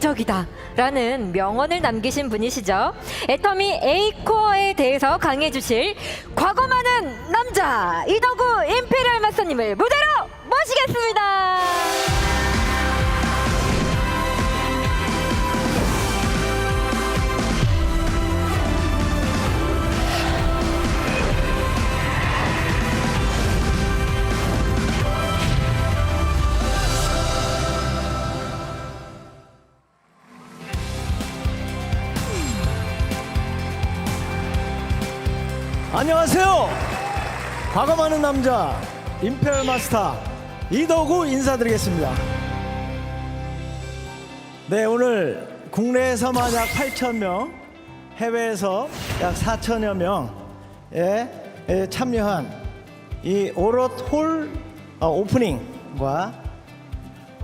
기적이다 라는 명언을 남기신 분이시죠. 애터미 A코어에 대해서 강의해 주실 과거 많은 남자 이덕우 임페리얼 마스터님을 무대로 모시겠습니다. 안녕하세요. 과거 많은 남자 임페리얼 마스터 이덕우 인사드리겠습니다. 네, 오늘 국내에서만 약 8,000명, 해외에서 약 4,000여 명에 참여한 이 오롯 홀 오프닝과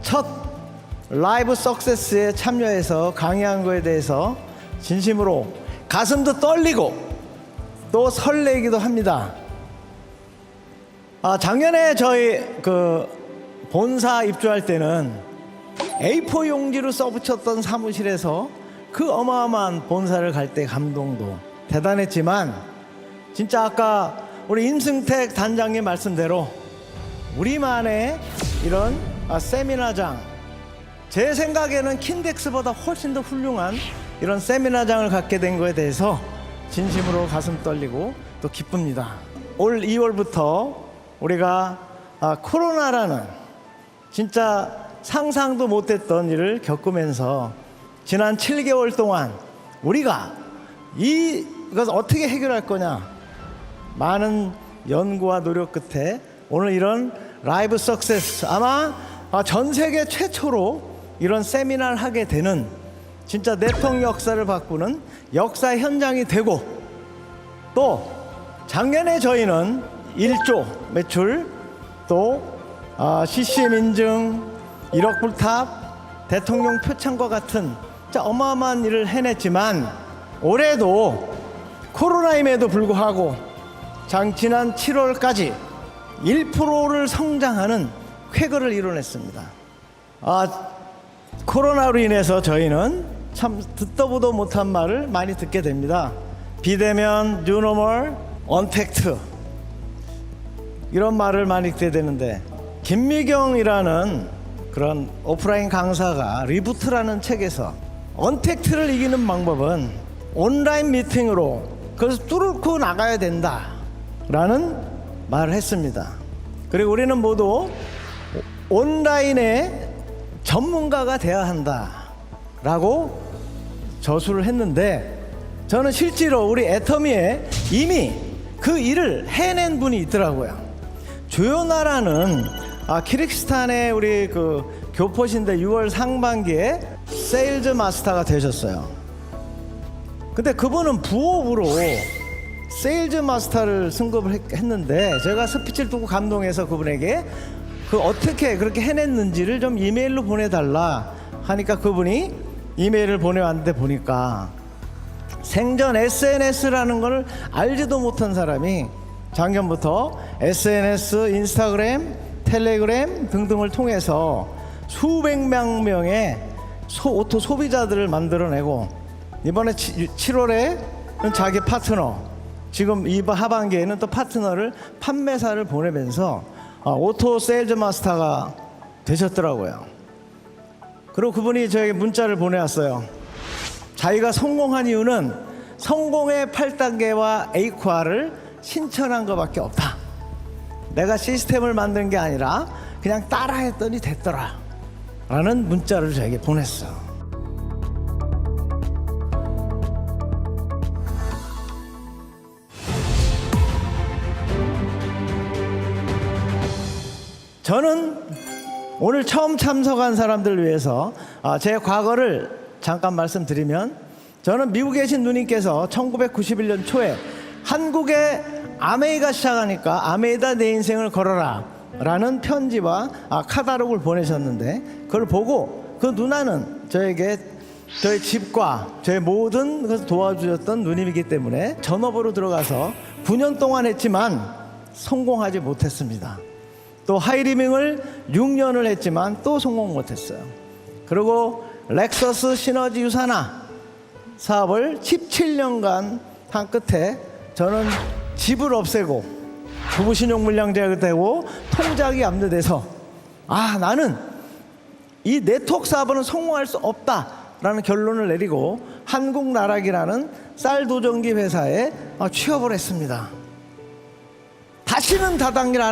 첫 라이브 석세스에 참여해서 강의한 거에 대해서 진심으로 가슴도 떨리고 또 설레기도 합니다. 작년에 저희 본사 입주할 때는 A4 용지로 써붙였던 사무실에서 그 어마어마한 본사를 갈 때 감동도 대단했지만, 진짜 아까 우리 임승택 단장님 말씀대로 우리만의 이런 세미나장, 제 생각에는 킨덱스보다 훨씬 더 훌륭한 이런 세미나장을 갖게 된 거에 대해서 진심으로 가슴 떨리고 또 기쁩니다. 올 2월부터 우리가 코로나라는 진짜 상상도 못했던 일을 겪으면서 지난 7개월 동안 우리가 이것을 어떻게 해결할 거냐, 많은 연구와 노력 끝에 오늘 이런 라이브 석세스, 아마 전 세계 최초로 이런 세미나를 하게 되는, 진짜 네트워크 역사를 바꾸는 역사 현장이 되고, 또 작년에 저희는 1조 매출, 또 CCM 인증, 1억 불탑, 대통령 표창과 같은 진짜 어마어마한 일을 해냈지만, 올해도 코로나임에도 불구하고 지난 7월까지 1%를 성장하는 쾌거를 이뤄냈습니다. 코로나로 인해서 저희는 참 듣도 보도 못한 말을 많이 듣게 됩니다. 비대면, 뉴노멀, 언택트, 이런 말을 많이 듣게 되는데, 김미경이라는 그런 오프라인 강사가 리부트라는 책에서 언택트를 이기는 방법은 온라인 미팅으로 그래서 뚫고 나가야 된다 라는 말을 했습니다. 그리고 우리는 모두 온라인의 전문가가 되어야 한다 라고 저술을 했는데, 저는 실제로 우리 애터미에 이미 그 일을 해낸 분이 있더라고요. 조연아라는 키르기스탄의 우리 교포신데 6월 상반기에 세일즈 마스터가 되셨어요. 근데 그분은 부업으로 세일즈 마스터를 승급을 했는데, 제가 스피치를 듣고 감동해서 그분에게 어떻게 그렇게 해냈는지를 좀 이메일로 보내달라 하니까 그분이 이메일을 보내왔는데, 보니까 생전 SNS라는 걸 알지도 못한 사람이 작년부터 SNS, 인스타그램, 텔레그램 등등을 통해서 수백만 명의 오토 소비자들을 만들어내고, 이번에 7월에 자기 파트너, 지금 이 하반기에는 또 파트너를, 판매사를 보내면서 오토 세일즈 마스터가 되셨더라고요. 그리고 그분이 저에게 문자를 보내왔어요. 자기가 성공한 이유는 성공의 8단계와 A코어를 신천한 것밖에 없다. 내가 시스템을 만든 게 아니라 그냥 따라했더니 됐더라 라는 문자를 저에게 보냈어. 저는 오늘 처음 참석한 사람들을 위해서 제 과거를 잠깐 말씀드리면, 저는 미국에 계신 누님께서 1991년 초에 한국에 아메이가 시작하니까 아메이다 내 인생을 걸어라 라는 편지와 카탈로그를 보내셨는데, 그걸 보고 그 누나는 저에게 저희 집과 저의 모든 것을 도와주셨던 누님이기 때문에 전업으로 들어가서 9년 동안 했지만 성공하지 못했습니다. 또 하이리밍을 6년을 했지만 또 성공 못했어요. 그리고 렉서스 시너지 유산화 사업을 17년간 한 끝에 저는 집을 없애고 부부신용 물량제가 되고 통장이 압류돼서 나는 이 네트워크 사업은 성공할 수 없다라는 결론을 내리고 한국나락이라는 쌀 도전기 회사에 취업을 했습니다. 다시는 다단계를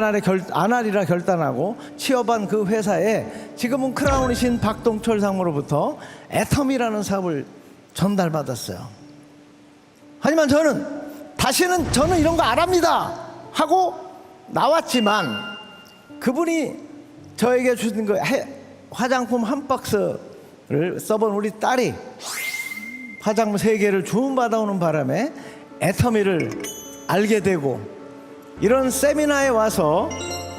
안 하리라 결단하고 취업한 그 회사에 지금은 크라운이신 박동철 상무로부터 애텀이라는 사업을 전달받았어요. 하지만 저는 이런 거 안 합니다 하고 나왔지만 그분이 저에게 주신 그 화장품 한 박스를 써본 우리 딸이 화장품 3개를 주문받아오는 바람에 애터미를 알게 되고 이런 세미나에 와서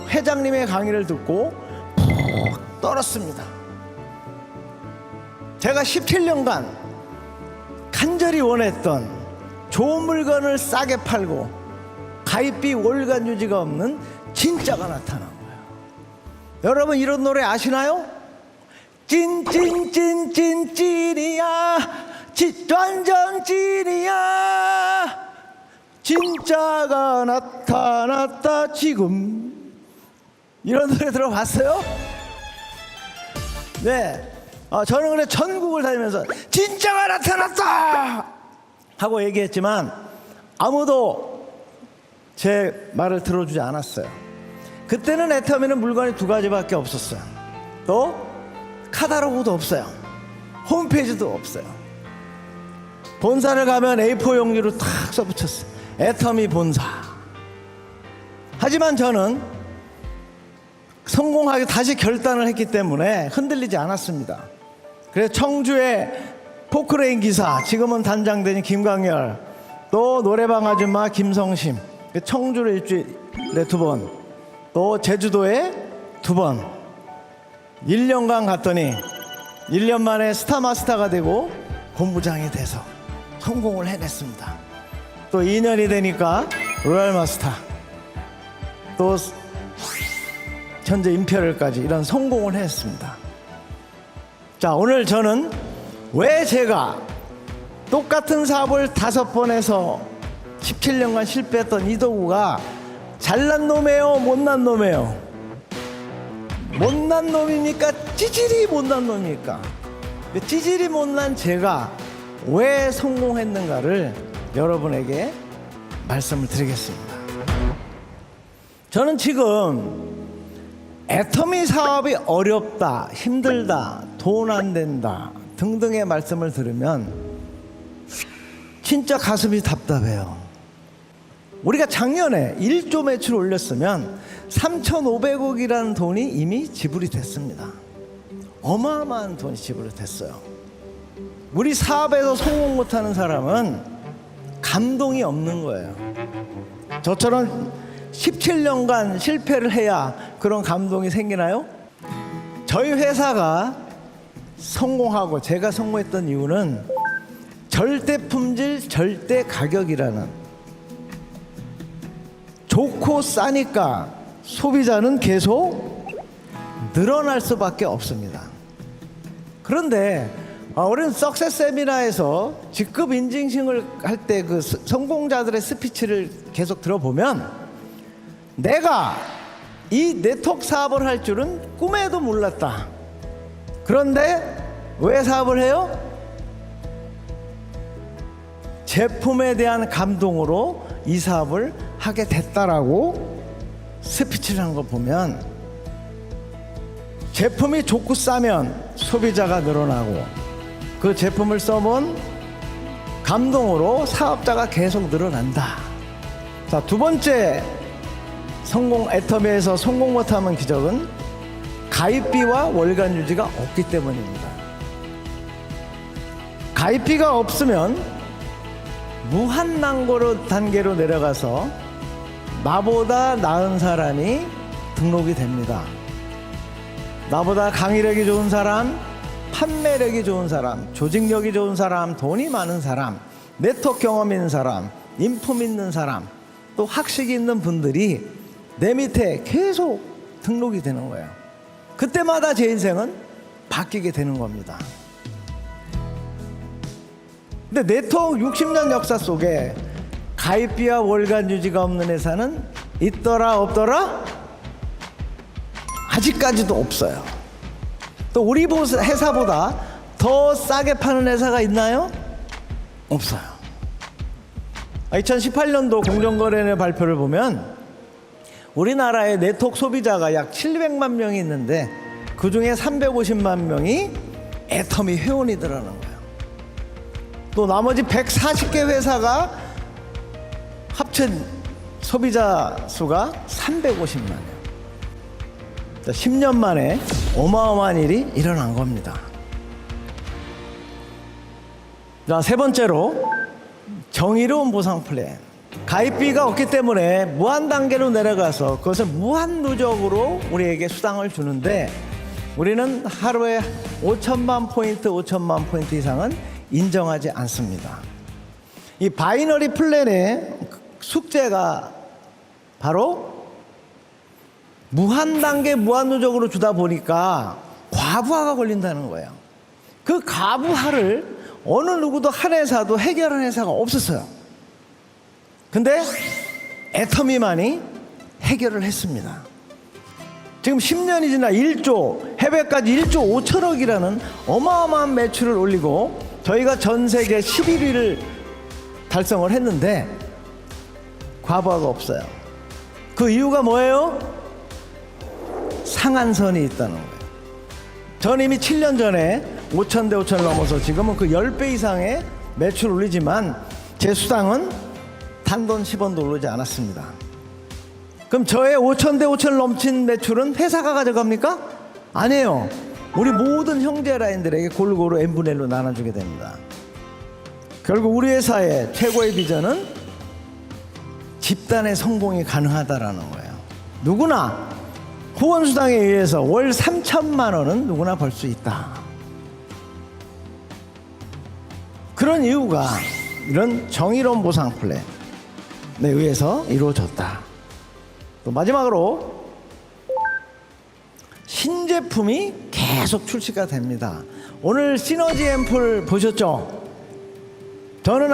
회장님의 강의를 듣고 푹 떨었습니다. 제가 17년간 간절히 원했던 좋은 물건을 싸게 팔고 가입비 월간 유지가 없는 진짜가 나타난 거예요. 여러분 이런 노래 아시나요? 찐이야 완전 찐이야 진짜가 나타났다 지금. 이런 노래 들어봤어요? 네. 저는 그래 전국을 다니면서 진짜가 나타났다 하고 얘기했지만 아무도 제 말을 들어주지 않았어요. 그때는 애터미는 물건이 2가지밖에 없었어요. 또 카탈로그도 없어요. 홈페이지도 없어요. 본사를 가면 A4 용지로 탁 써붙였어요. 애터미 본사. 하지만 저는 성공하게 다시 결단을 했기 때문에 흔들리지 않았습니다. 그래서 청주의 포크레인 기사, 지금은 단장되는 김광열, 또 노래방 아줌마 김성심, 청주를 일주일에 2번, 또 제주도에 2번 1년간 갔더니 1년 만에 스타마스터가 되고 본부장이 돼서 성공을 해냈습니다. 또 2년이 되니까 로얄마스터, 또 현재 임페리얼까지 이런 성공을 했습니다. 자, 오늘 저는 왜 제가 똑같은 사업을 5번 해서 17년간 실패했던 이도구가 잘난 놈이에요, 못난 놈이에요? 못난 놈입니까? 찌질이 못난 놈입니까? 찌질이 못난 제가 왜 성공했는가를 여러분에게 말씀을 드리겠습니다. 저는 지금 애터미 사업이 어렵다, 힘들다, 돈 안 된다 등등의 말씀을 들으면 진짜 가슴이 답답해요. 우리가 작년에 1조 매출 올렸으면 3,500억이라는 돈이 이미 지불이 됐습니다. 어마어마한 돈이 지불이 됐어요. 우리 사업에서 성공 못하는 사람은 감동이 없는 거예요. 저처럼 17년간 실패를 해야 그런 감동이 생기나요? 저희 회사가 성공하고 제가 성공했던 이유는 절대 품질, 절대 가격이라는, 좋고 싸니까 소비자는 계속 늘어날 수밖에 없습니다. 그런데 우리는 석세스 세미나에서 직급 인증식을 할 때 그 성공자들의 스피치를 계속 들어보면 내가 이 네트워크 사업을 할 줄은 꿈에도 몰랐다. 그런데 왜 사업을 해요? 제품에 대한 감동으로 이 사업을 하게 됐다라고 스피치를 한 거 보면, 제품이 좋고 싸면 소비자가 늘어나고 그 제품을 써본 감동으로 사업자가 계속 늘어난다. 자, 2번째 애터미에서 성공 못하는 기적은 가입비와 월간 유지가 없기 때문입니다. 가입비가 없으면 무한낭고로 단계로 내려가서 나보다 나은 사람이 등록이 됩니다. 나보다 강의력이 좋은 사람, 판매력이 좋은 사람, 조직력이 좋은 사람, 돈이 많은 사람, 네트워크 경험 있는 사람, 인품 있는 사람, 또 학식이 있는 분들이 내 밑에 계속 등록이 되는 거예요. 그때마다 제 인생은 바뀌게 되는 겁니다. 근데 네트워크 60년 역사 속에 가입비와 월간 유지가 없는 회사는 있더라 없더라? 아직까지도 없어요. 또 우리 회사보다 더 싸게 파는 회사가 있나요? 없어요. 2018년도 공정거래위원회 발표를 보면 우리나라의 네트워크 소비자가 약 700만 명이 있는데 그중에 350만 명이 애터미 회원이더라는 거예요. 또 나머지 140개 회사가 합친 소비자 수가 350만 명. 10년 만에 어마어마한 일이 일어난 겁니다. 자, 세 번째로 정의로운 보상 플랜. 가입비가 없기 때문에 무한 단계로 내려가서 그것을 무한 누적으로 우리에게 수당을 주는데 우리는 하루에 5천만 포인트 이상은 인정하지 않습니다. 이 바이너리 플랜의 숙제가 바로 무한 단계 무한 누적으로 주다 보니까 과부하가 걸린다는 거예요. 그 과부하를 어느 누구도 한 회사도 해결한 회사가 없었어요. 근데 애터미만이 해결을 했습니다. 지금 10년이 지나 1조, 해외까지 1조 5천억이라는 어마어마한 매출을 올리고 저희가 전 세계 11위를 달성을 했는데 과부하가 없어요. 그 이유가 뭐예요? 상한선이 있다는 거예요. 전 이미 7년 전에 5천 대 5천을 넘어서 지금은 그 10배 이상의 매출을 올리지만 제 수당은 단돈 10원도 오르지 않았습니다. 그럼 저의 5천 대 5천을 넘친 매출은 회사가 가져갑니까? 아니에요. 우리 모든 형제 라인들에게 골고루 n분의 1로 나눠주게 됩니다. 결국 우리 회사의 최고의 비전은 집단의 성공이 가능하다라는 거예요. 누구나 후원수당에 의해서 월 3천만 원은 누구나 벌 수 있다. 그런 이유가 이런 정의로운 보상 플랜에 의해서 이루어졌다. 또 마지막으로 신제품이 계속 출시가 됩니다. 오늘 시너지 앰플 보셨죠? 저는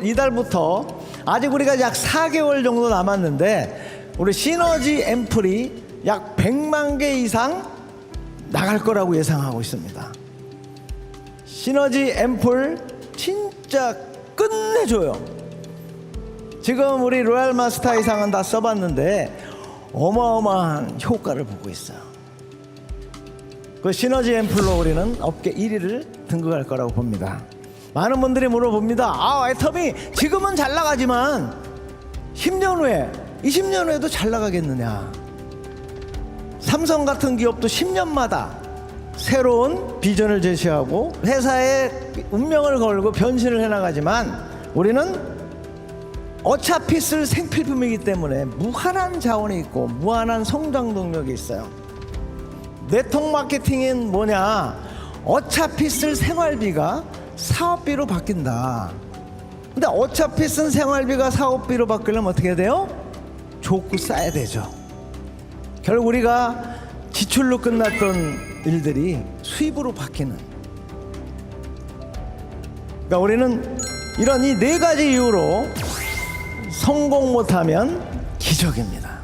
이달부터 아직 우리가 약 4개월 정도 남았는데 우리 시너지 앰플이 약 100만 개 이상 나갈 거라고 예상하고 있습니다. 시너지 앰플 진짜 끝내줘요. 지금 우리 로얄 마스터 이상은 다 써봤는데 어마어마한 효과를 보고 있어요. 그 시너지 앰플로 우리는 업계 1위를 등극할 거라고 봅니다. 많은 분들이 물어봅니다. 애터미 지금은 잘 나가지만 10년 후에 20년 후에도 잘 나가겠느냐. 삼성 같은 기업도 10년마다 새로운 비전을 제시하고 회사의 운명을 걸고 변신을 해나가지만 우리는 어차피 쓸 생필품이기 때문에 무한한 자원이 있고 무한한 성장 동력이 있어요. 네트워크 마케팅은 뭐냐? 어차피 쓸 생활비가 사업비로 바뀐다. 근데 어차피 쓴 생활비가 사업비로 바뀌려면 어떻게 돼요? 좋고 싸야 되죠. 결국 우리가 지출로 끝났던 일들이 수입으로 바뀌는. 그러니까 우리는 이런 이 네 가지 이유로 성공 못하면 기적입니다.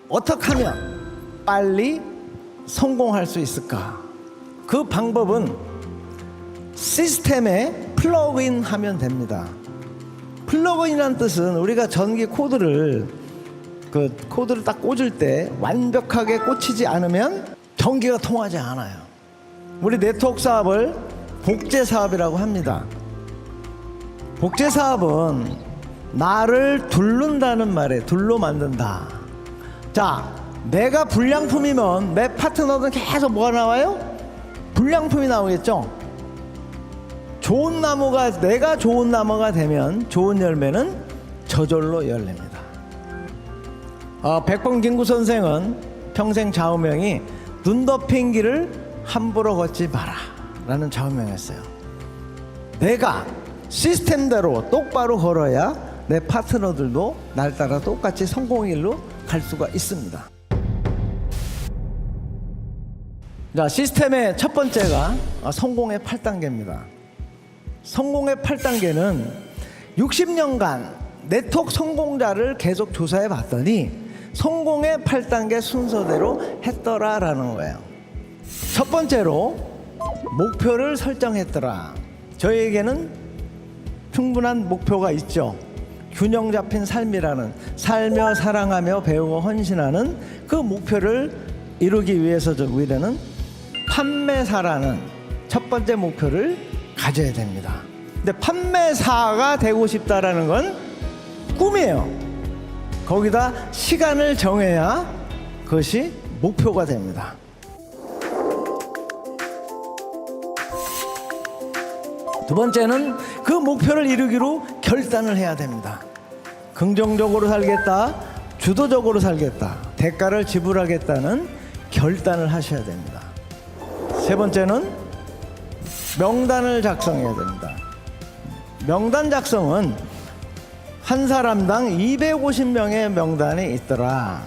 어떻게 하면 빨리 성공할 수 있을까? 그 방법은 시스템에 플러그인 하면 됩니다. 플러그인이라는 뜻은 우리가 전기 코드를 딱 꽂을 때 완벽하게 꽂히지 않으면 전기가 통하지 않아요. 우리 네트워크 사업을 복제 사업이라고 합니다. 복제 사업은 나를 둘른다는 말에 둘로 만든다. 자, 내가 불량품이면 내 파트너들은 계속 뭐가 나와요? 불량품이 나오겠죠. 좋은 나무가 내가 좋은 나무가 되면 좋은 열매는 저절로 열립니다. 백범 김구 선생은 평생 좌우명이 눈 덮인 길을 함부로 걷지 마라 라는 좌우명이었어요. 내가 시스템대로 똑바로 걸어야 내 파트너들도 날 따라 똑같이 성공의 길로 갈 수가 있습니다. 자, 시스템의 첫 번째가 성공의 8단계입니다. 성공의 8단계는 60년간 네트워크 성공자를 계속 조사해 봤더니 성공의 8단계 순서대로 했더라라는 거예요. 첫 번째로 목표를 설정했더라. 저희에게는 충분한 목표가 있죠. 균형 잡힌 삶이라는, 살며 사랑하며 배우고 헌신하는 그 목표를 이루기 위해서 우리는 판매사라는 첫 번째 목표를 가져야 됩니다. 근데 판매사가 되고 싶다라는 건 꿈이에요. 거기다 시간을 정해야 그것이 목표가 됩니다. 두 번째는 그 목표를 이루기로 결단을 해야 됩니다. 긍정적으로 살겠다, 주도적으로 살겠다, 대가를 지불하겠다는 결단을 하셔야 됩니다. 세 번째는 명단을 작성해야 됩니다. 명단 작성은 한 사람당 250명의 명단이 있더라.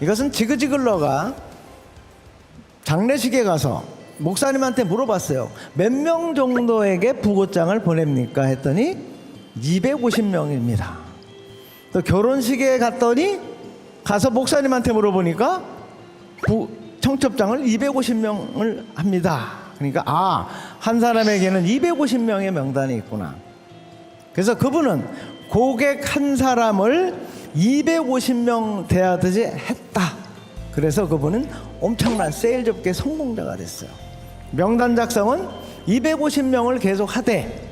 이것은 지그지글러가 장례식에 가서 목사님한테 물어봤어요. 몇 명 정도에게 부고장을 보냅니까? 했더니 250명입니다. 또 결혼식에 갔더니 가서 목사님한테 물어보니까 청첩장을 250명을 합니다. 그러니까 한 사람에게는 250명의 명단이 있구나. 그래서 그분은 고객 한 사람을 250명 대하듯이 했다. 그래서 그분은 엄청난 세일 접계 성공자가 됐어요. 명단 작성은 250명을 계속 하되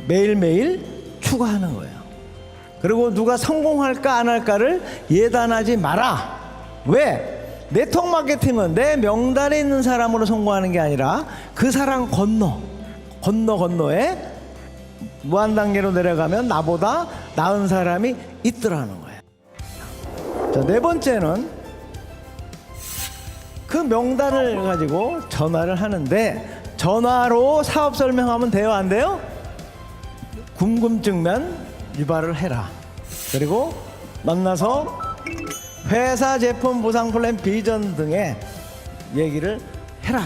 매일매일 추가하는 거예요. 그리고 누가 성공할까 안 할까를 예단하지 마라. 왜? 네트워크 마케팅은 내 명단에 있는 사람으로 성공하는 게 아니라 그 사람 건너에 무한 단계로 내려가면 나보다 나은 사람이 있더라는 거예요. 자, 네 번째는 그 명단을 가지고 전화를 하는데 전화로 사업 설명하면 돼요, 안 돼요? 궁금증만 유발을 해라. 그리고 만나서 회사 제품 보상 플랜 비전 등의 얘기를 해라.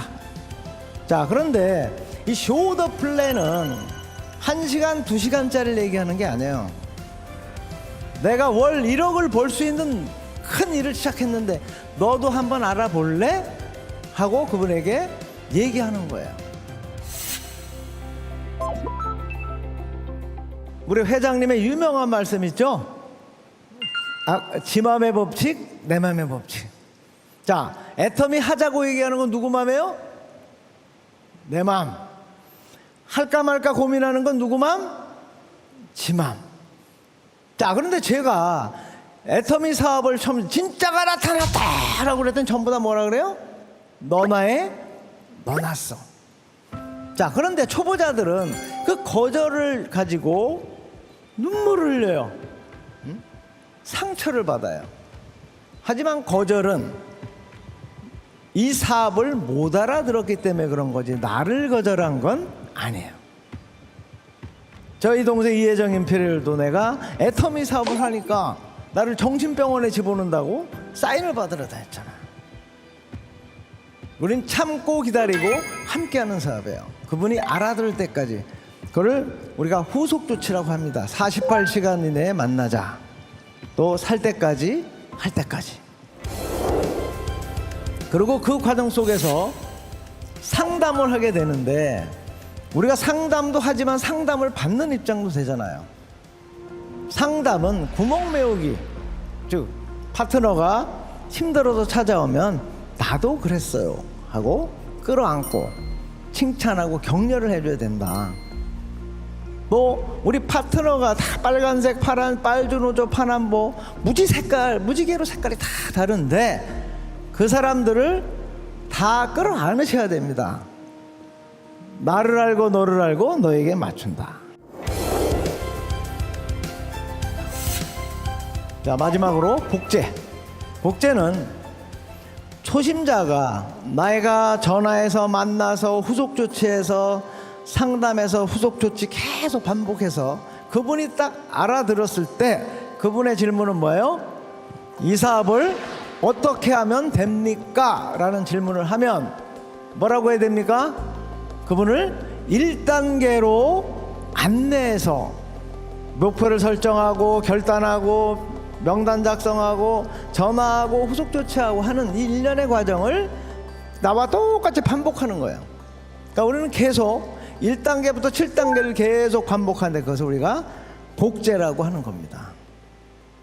자, 그런데 이 쇼 더 플랜은 1시간, 2시간짜리를 얘기하는 게 아니에요. 내가 월 1억을 벌 수 있는 큰 일을 시작했는데 너도 한번 알아볼래? 하고 그분에게 얘기하는 거예요. 우리 회장님의 유명한 말씀 있죠? 지 맘의 법칙, 내 맘의 법칙. 자, 애터미 하자고 얘기하는 건 누구 맘이에요? 내 맘. 할까 말까 고민하는 건 누구 맘? 지 맘. 자, 그런데 제가 애터미 사업을 처음 진짜가 나타났다 라고 그랬더니 전부 다 뭐라 그래요? 너나에 너났어. 자, 그런데 초보자들은 그 거절을 가지고 눈물을 흘려요. 상처를 받아요. 하지만 거절은 이 사업을 못 알아들었기 때문에 그런 거지 나를 거절한 건 아니에요. 저희 동생 이혜정 임페리얼도 내가 애터미 사업을 하니까 나를 정신병원에 집어넣는다고 사인을 받으러 다녔잖아. 우린 참고 기다리고 함께하는 사업이에요. 그분이 알아들을 때까지. 그걸 우리가 후속 조치라고 합니다. 48시간 이내에 만나자. 또 살 때까지 할 때까지. 그리고 그 과정 속에서 상담을 하게 되는데 우리가 상담도 하지만 상담을 받는 입장도 되잖아요. 상담은 구멍 메우기, 즉 파트너가 힘들어서 찾아오면 나도 그랬어요 하고 끌어안고 칭찬하고 격려를 해줘야 된다. 뭐 우리 파트너가 다 빨간색, 파란, 빨주노조, 파남보 무지개로 색깔이 다 다른데 그 사람들을 다 끌어안으셔야 됩니다. 나를 알고 너를 알고 너에게 맞춘다. 자, 마지막으로 복제. 복제는 초심자가 내가 전화해서 만나서 후속 조치해서 상담해서 후속 조치 계속 반복해서 그분이 딱 알아들었을 때 그분의 질문은 뭐예요? 이 사업을 어떻게 하면 됩니까? 라는 질문을 하면 뭐라고 해야 됩니까? 그분을 1단계로 안내해서 목표를 설정하고 결단하고 명단 작성하고 전화하고 후속 조치하고 하는 이 일련의 과정을 나와 똑같이 반복하는 거예요. 그러니까 우리는 계속 1단계부터 7단계를 계속 반복하는데 그것을 우리가 복제라고 하는 겁니다.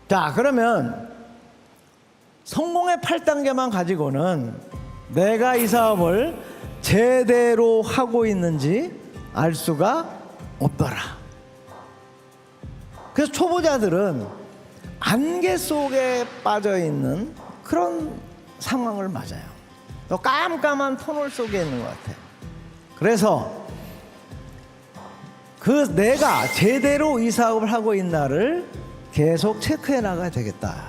자, 그러면 성공의 8단계만 가지고는 내가 이 사업을 제대로 하고 있는지 알 수가 없더라. 그래서 초보자들은 안개 속에 빠져 있는 그런 상황을 맞아요. 또 깜깜한 터널 속에 있는 것 같아요. 그래서 그 내가 제대로 이 사업을 하고 있나를 계속 체크해 나가야 되겠다라는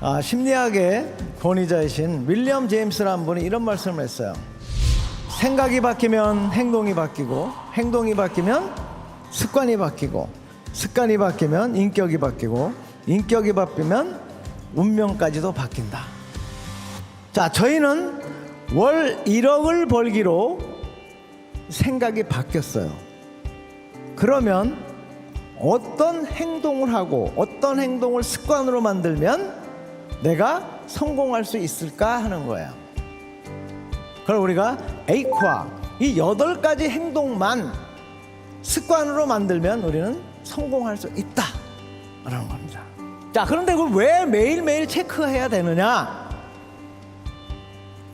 거예요. 심리학의 권위자이신 윌리엄 제임스라는 분이 이런 말씀을 했어요. 생각이 바뀌면 행동이 바뀌고, 행동이 바뀌면 습관이 바뀌고, 습관이 바뀌면 인격이 바뀌고, 인격이 바뀌면 운명까지도 바뀐다. 자, 저희는 월 1억을 벌기로 생각이 바뀌었어요. 그러면 어떤 행동을 하고 어떤 행동을 습관으로 만들면 내가 성공할 수 있을까 하는 거예요. 그럼 우리가 에이코아 이 8가지 행동만 습관으로 만들면 우리는 성공할 수 있다라는 겁니다. 자, 그런데 그걸 왜 매일매일 체크해야 되느냐?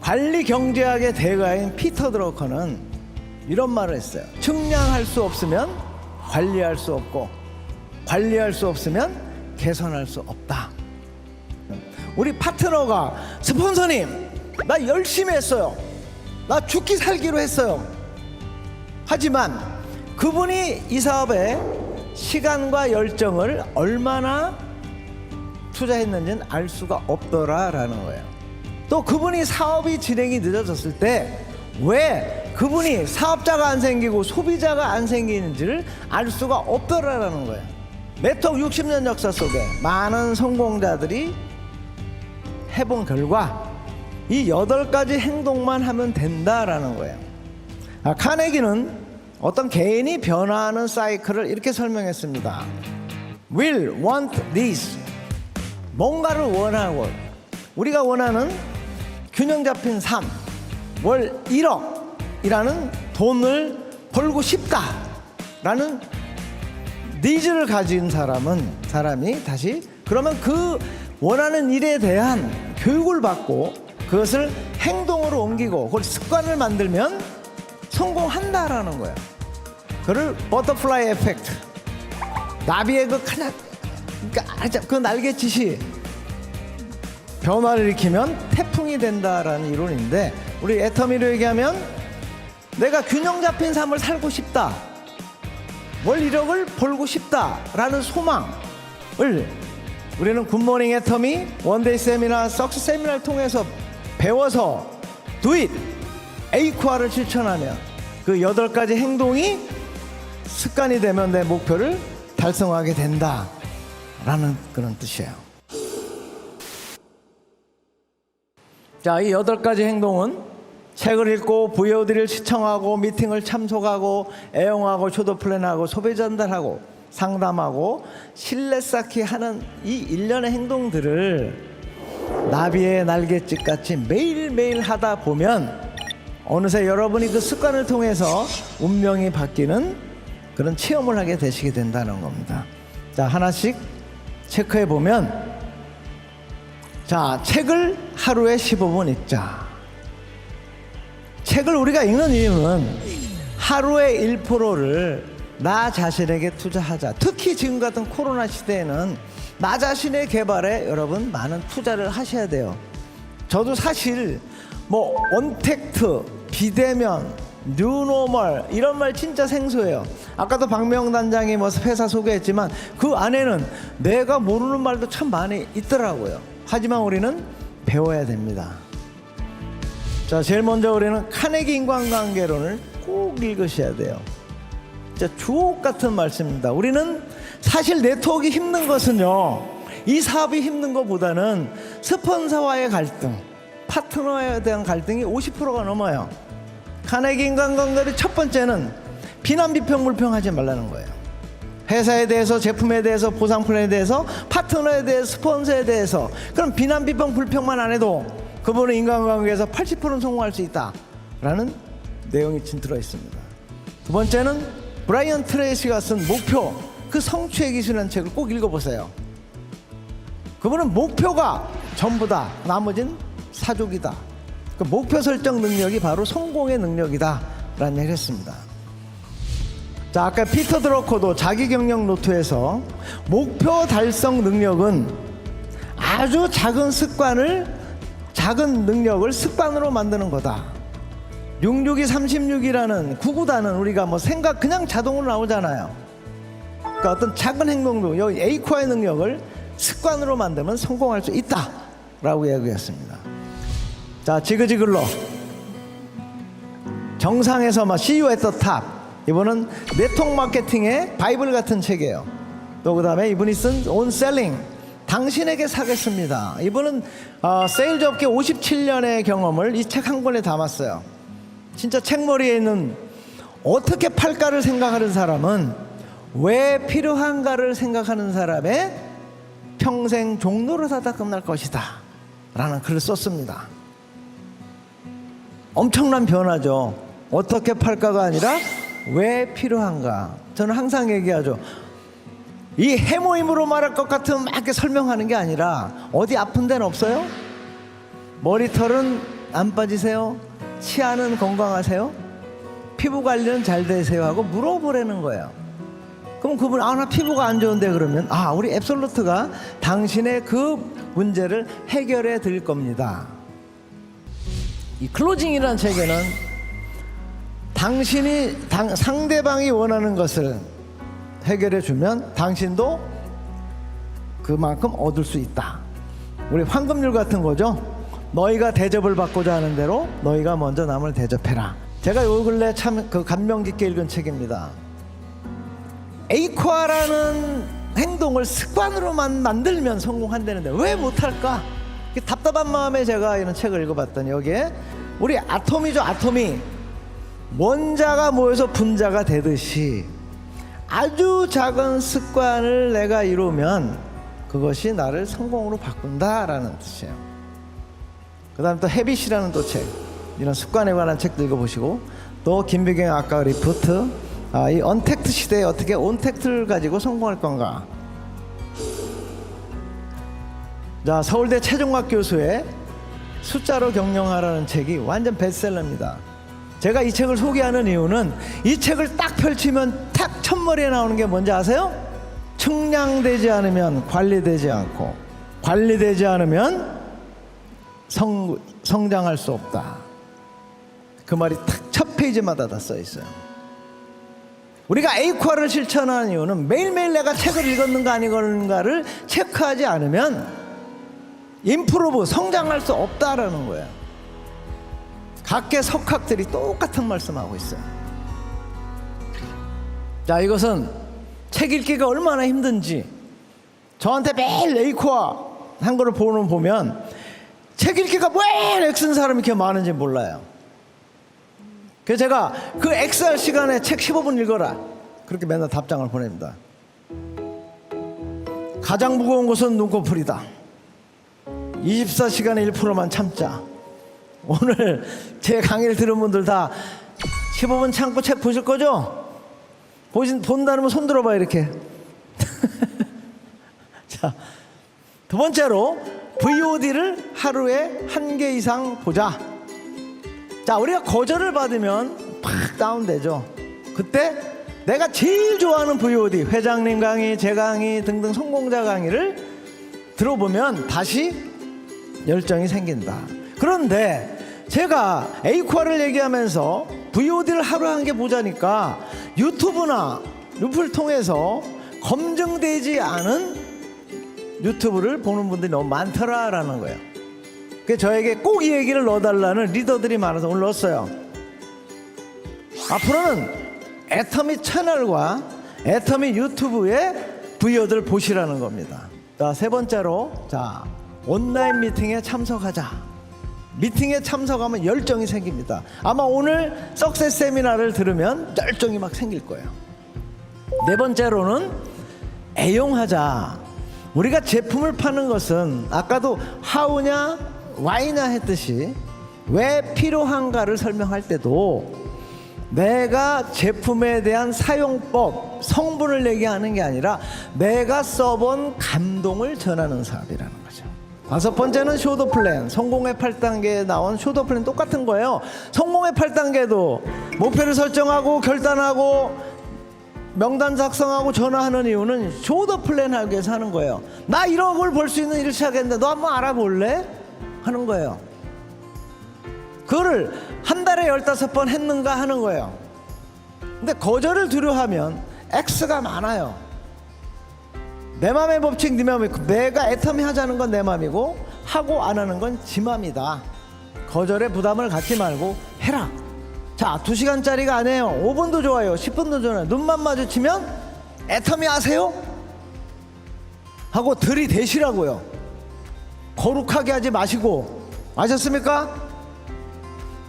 관리 경제학의 대가인 피터 드러커는 이런 말을 했어요. 측량할 수 없으면 관리할 수 없고, 관리할 수 없으면 개선할 수 없다. 우리 파트너가 스폰서님, 나 열심히 했어요. 나 죽기 살기로 했어요. 하지만 그분이 이 사업에 시간과 열정을 얼마나 투자했는지는 알 수가 없더라라는 거예요. 또 그분이 사업이 진행이 늦어졌을 때 왜 그분이 사업자가 안 생기고 소비자가 안 생기는지를 알 수가 없더라라는 거예요. 네트워크 60년 역사 속에 많은 성공자들이 해본 결과 이 8가지 행동만 하면 된다라는 거예요. 카네기는 어떤 개인이 변화하는 사이클을 이렇게 설명했습니다. Will, want this. 뭔가를 원하고, 우리가 원하는 균형 잡힌 삶, 월 1억이라는 돈을 벌고 싶다라는 니즈를 가진 사람이 다시 그러면 그 원하는 일에 대한 교육을 받고 그것을 행동으로 옮기고 그걸 습관을 만들면 성공한다라는 거예요. 그를 버터플라이 에펙트, 나비의 그 날갯짓이 변화를 일으키면 태풍이 된다라는 이론인데, 우리 애터미로 얘기하면 내가 균형 잡힌 삶을 살고 싶다, 월 1억을 벌고 싶다라는 소망을 우리는 굿모닝 애터미, 원데이 세미나, 석스 세미나를 통해서 배워서 Do it! 에이코아를 실천하면 그 8가지 행동이 습관이 되면 내 목표를 달성하게 된다라는 그런 뜻이에요. 자, 이 8가지 행동은 책을 읽고 VOD를 시청하고 미팅을 참석하고 애용하고 쇼도 플랜하고 소비 전달하고 상담하고 신뢰 쌓기 하는 이 일련의 행동들을 나비의 날갯짓 같이 매일매일 하다 보면 어느새 여러분이 그 습관을 통해서 운명이 바뀌는 그런 체험을 하게 되시게 된다는 겁니다. 자, 하나씩 체크해 보면, 자, 책을 하루에 15분 읽자. 책을 우리가 읽는 이유는 하루의 1%를 나 자신에게 투자하자. 특히 지금 같은 코로나 시대에는 나 자신의 개발에 여러분 많은 투자를 하셔야 돼요. 저도 사실 뭐 언택트, 비대면, 뉴노멀 이런 말 진짜 생소해요. 아까도 박명 단장이 뭐 회사 소개했지만 그 안에는 내가 모르는 말도 참 많이 있더라고요. 하지만 우리는 배워야 됩니다. 자, 제일 먼저 우리는 카네기 인간관계론을 꼭 읽으셔야 돼요. 진짜 주옥 같은 말씀입니다. 우리는 사실 네트워크 힘든 것은요, 이 사업이 힘든 것보다는 스폰서와의 갈등, 파트너에 대한 갈등이 50%가 넘어요. 카네기 인간관계의 첫 번째는 비난, 비평, 물평하지 말라는 거예요. 회사에 대해서, 제품에 대해서, 보상 플랜에 대해서, 파트너에 대해서, 스폰서에 대해서. 그럼 비난, 비평, 불평만 안 해도 그분은 인간관계에서 80%는 성공할 수 있다라는 내용이 들어 있습니다. 두 번째는 브라이언 트레이시가 쓴 목표, 그 성취의 기술이라는 책을 꼭 읽어보세요. 그분은 목표가 전부다, 나머지는 사족이다. 그 목표 설정 능력이 바로 성공의 능력이다 라는 얘기를 했습니다. 자, 아까 피터 드러커도 자기 경영 노트에서 목표 달성 능력은 아주 작은 능력을 습관으로 만드는 거다. 66236이라는 구구단은 우리가 뭐 생각 그냥 자동으로 나오잖아요. 그러니까 어떤 작은 행동도 여기 에이코아의 능력을 습관으로 만들면 성공할 수 있다라고 이야기했습니다. 자, 지그지글로 정상에서 막 CEO at the top. 이분은 네트워크 마케팅의 바이블 같은 책이에요. 또 그 다음에 이분이 쓴 On Selling, 당신에게 사겠습니다. 이분은 세일즈 업계 57년의 경험을 이 책 한 권에 담았어요. 진짜 책머리에 있는 어떻게 팔까를 생각하는 사람은 왜 필요한가를 생각하는 사람의 평생 종로를 하다 끝날 것이다 라는 글을 썼습니다. 엄청난 변화죠. 어떻게 팔까가 아니라 왜 필요한가. 저는 항상 얘기하죠. 이 해모임으로 말할 것 같으면 막 이렇게 설명하는 게 아니라 어디 아픈 데는 없어요? 머리털은 안 빠지세요? 치아는 건강하세요? 피부 관리는 잘 되세요? 하고 물어보라는 거예요. 그럼 그분 나 피부가 안 좋은데 그러면 우리 앱솔루트가 당신의 그 문제를 해결해 드릴 겁니다. 이 클로징이라는 책에는 상대방이 원하는 것을 해결해 주면 당신도 그만큼 얻을 수 있다. 우리 황금률 같은 거죠. 너희가 대접을 받고자 하는 대로 너희가 먼저 남을 대접해라. 제가 요 근래 참 그 감명 깊게 읽은 책입니다. 에이코아라는 행동을 습관으로만 만들면 성공한다는데 왜 못할까? 답답한 마음에 제가 이런 책을 읽어봤더니 여기에 우리 아톰이죠. 아톰이 원자가 모여서 분자가 되듯이 아주 작은 습관을 내가 이루면 그것이 나를 성공으로 바꾼다라는 뜻이에요. 그 다음 또 헤빗이라는 또 책, 이런 습관에 관한 책도 읽어보시고, 또 김비경 아까 리포트, 이 언택트 시대에 어떻게 온택트를 가지고 성공할 건가. 자, 서울대 최종학 교수의 숫자로 경영하라는 책이 완전 베스트셀러입니다. 제가 이 책을 소개하는 이유는 이 책을 딱 펼치면 탁 첫머리에 나오는 게 뭔지 아세요? 측량되지 않으면 관리되지 않고, 관리되지 않으면 성장할 수 없다. 그 말이 탁 첫 페이지마다 다 써 있어요. 우리가 에이코아를 실천하는 이유는 매일매일 내가 책을 읽었는가 안 읽었는가를 체크하지 않으면 임프로브, 성장할 수 없다라는 거예요. 각계 석학들이 똑같은 말씀하고 있어요. 자, 이것은 책 읽기가 얼마나 힘든지 저한테 매일 에이코아 한 거를 보면 책 읽기가 왜 X는 사람이 이렇게 많은지 몰라요. 그래서 제가 그 X할 시간에 책 15분 읽어라 그렇게 맨날 답장을 보냅니다. 가장 무거운 것은 눈꺼풀이다. 24시간에 1%만 참자. 오늘 제 강의를 들은 분들 다 15분 참고 책 보실 거죠? 본다면 손 들어봐 이렇게. 자, 두 번째로 VOD를 하루에 1개 이상 보자. 자, 우리가 거절을 받으면 팍 다운되죠. 그때 내가 제일 좋아하는 VOD, 회장님 강의, 제 강의 등등 성공자 강의를 들어보면 다시 열정이 생긴다. 그런데 제가 에이코아를 얘기하면서 VOD를 하루에 1개 보자니까 유튜브나 루프를 통해서 검증되지 않은 유튜브를 보는 분들이 너무 많더라라는 거예요. 그래서 저에게 꼭 이 얘기를 넣어달라는 리더들이 많아서 오늘 넣었어요. 앞으로는 애터미 채널과 애터미 유튜브에 VOD를 보시라는 겁니다. 자, 세 번째로, 자, 온라인 미팅에 참석하자. 미팅에 참석하면 열정이 생깁니다. 아마 오늘 석세스 세미나를 들으면 열정이 막 생길 거예요. 네 번째로는 애용하자. 우리가 제품을 파는 것은 아까도 하우냐 와이냐 했듯이 왜 필요한가를 설명할 때도 내가 제품에 대한 사용법, 성분을 얘기하는 게 아니라 내가 써본 감동을 전하는 사업이라는 거죠. 다섯 번째는 쇼더 플랜. 성공의 8단계에 나온 쇼더 플랜 똑같은 거예요. 성공의 8단계도 목표를 설정하고 결단하고 명단 작성하고 전화하는 이유는 쇼더 플랜 하기 위해서 하는 거예요. 나 이런 걸 볼 수 있는 일을 시작했는데 너 한번 알아볼래? 하는 거예요. 그거를 한 달에 15번 했는가 하는 거예요. 근데 거절을 두려워하면 X가 많아요. 내 맘의 법칙 네 맘이, 내가 애터미 하자는 건 내 맘이고 하고 안 하는 건 지 맘이다. 거절에 부담을 갖지 말고 해라. 자, 2시간짜리가 아니에요. 5분도 좋아요. 10분도 좋아요. 눈만 마주치면 애터미 하세요? 하고 들이대시라고요. 거룩하게 하지 마시고. 아셨습니까?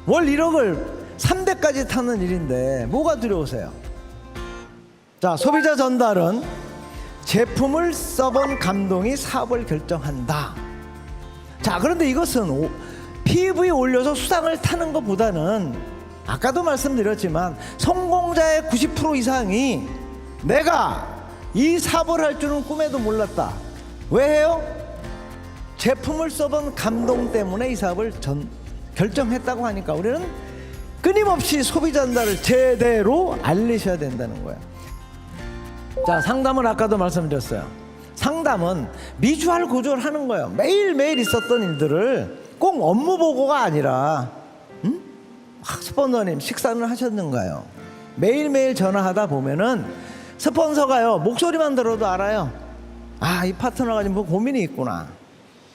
월 1억을 3대까지 타는 일인데 뭐가 두려우세요? 자, 소비자 전달은 제품을 써본 감동이 사업을 결정한다. 자, 그런데 이것은 PV 올려서 수당을 타는 것보다는 아까도 말씀드렸지만 성공자의 90% 이상이 내가 이 사업을 할 줄은 꿈에도 몰랐다. 왜 해요? 제품을 써본 감동 때문에 이 사업을 결정했다고 하니까 우리는 끊임없이 소비 전달을 제대로 알리셔야 된다는 거예요. 자, 상담은 아까도 말씀드렸어요. 상담은 미주알 구조를 하는 거예요. 매일매일 있었던 일들을 꼭 업무 보고가 아니라 스폰서님 식사는 하셨는가요? 매일매일 전화하다 보면은 스폰서가요 목소리만 들어도 알아요. 아, 이 파트너가 지금 뭐 고민이 있구나.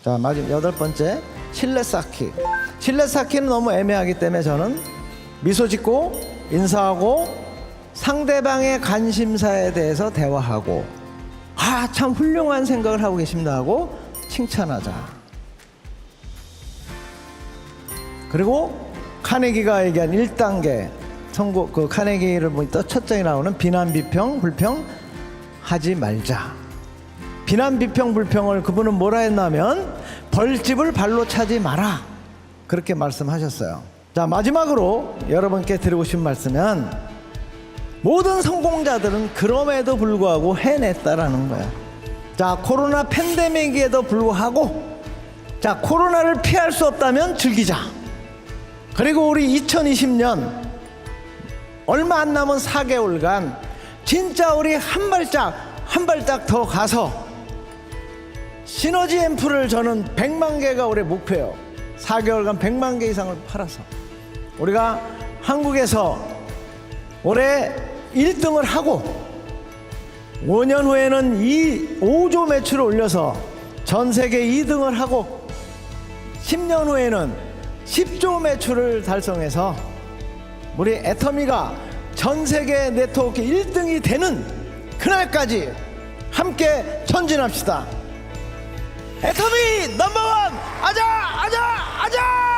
자, 마지막 8번째 신뢰 쌓기. 신뢰 쌓기는 너무 애매하기 때문에 저는 미소 짓고 인사하고 상대방의 관심사에 대해서 대화하고 아, 참 훌륭한 생각을 하고 계십니다 하고 칭찬하자. 그리고 카네기가 얘기한 1단계 성공, 그 카네기를 보니까 첫 장에 나오는 비난, 비평, 불평 하지 말자. 비난, 비평, 불평을 그분은 뭐라 했냐면 벌집을 발로 차지 마라. 그렇게 말씀하셨어요. 자, 마지막으로 여러분께 드리고 싶은 말씀은 모든 성공자들은 그럼에도 불구하고 해냈다라는 거예요. 자, 코로나 팬데믹에도 불구하고 자, 코로나를 피할 수 없다면 즐기자. 그리고 우리 2020년 얼마 안 남은 4개월간 진짜 우리 한 발짝 더 가서 시너지 앰플을 저는 100만 개가 올해 목표예요. 4개월간 100만 개 이상을 팔아서 우리가 한국에서 올해 1등을 하고 5년 후에는 5조 매출을 올려서 전 세계 2등을 하고 10년 후에는 10조 매출을 달성해서 우리 애터미가 전 세계 네트워크 1등이 되는 그날까지 함께 전진합시다. 애터미 넘버원 아자 아자 아자.